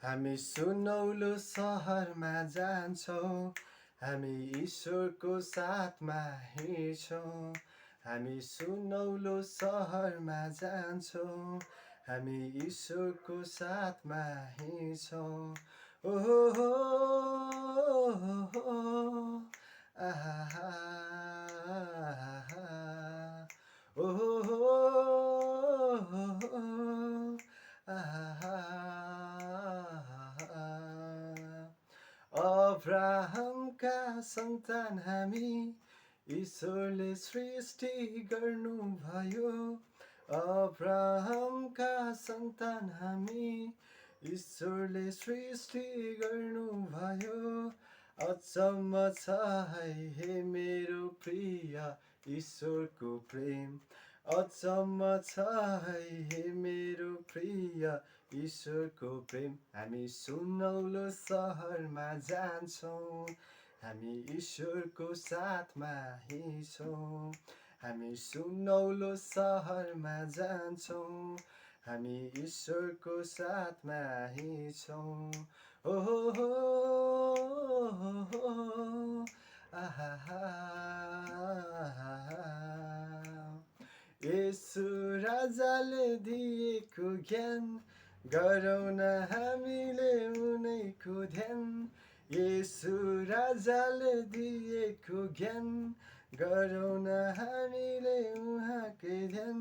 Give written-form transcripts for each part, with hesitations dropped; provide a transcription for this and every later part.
हामी सुनौलो सहरमा जान्छौँ, हामी ईश्वरको साथमा हिँड्छौँ। हामी सुनौलो सहरमा जान्छौँ, हामी ईश्वरको साथमा हिँड्छौँ। ओहो हो, आहा, ओहो हो, आहा। अब्राहमका सन्तान हामी, ईश्वरले सृष्टि गर्नुभयो। अब्राहमका सन्तान हामी, ईश्वरले सृष्टि गर्नुभयो। अचम्म छ है मेरो प्रिय ईश्वरको प्रेम, अचम्म छ है मेरो प्रिय ईश्वरको प्रेम। हामी सुनौलो सहरमा जान्छौँ, हामी ईश्वरको साथमा हिँड्छौँ। हामी सुनौलो सहरमा जान्छौँ, हामी ईश्वरको साथमा हिँड्छौँ। ओहो हो, आहा, येशू राजाले दिएको ज्ञान गरौँ न हामीले उनैको ध्यान। येशू राजाले दिएको ज्ञान गरौँ न हामीले उहाँकै ध्यान।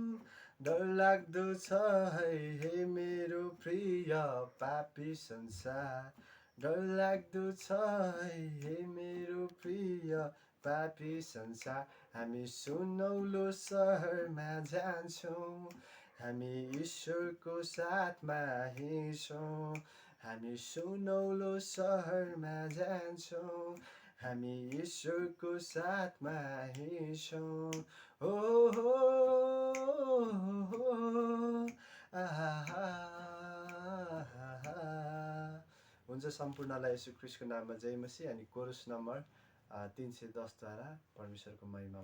डरलाग्दो छ है मेरो प्रिय पापी संसार, डरलाग्दो छ है मेरो प्रिय पापी संसार। हामी सुनौलो सहरमा जान्छौँ, हामी ईश्वरको साथमा हिँड्छौँ। हामी सुनौलो सहरमा जान्छौँ, हामी ईश्वरको साथमा हिँड्छौँ। हो हो, आहा। हुन्छ, सम्पूर्णलाई येशू ख्रीष्टको नाममा जय मसीह। अनि कोरस नम्बर 310 द्वारा परमेश्वरको महिमा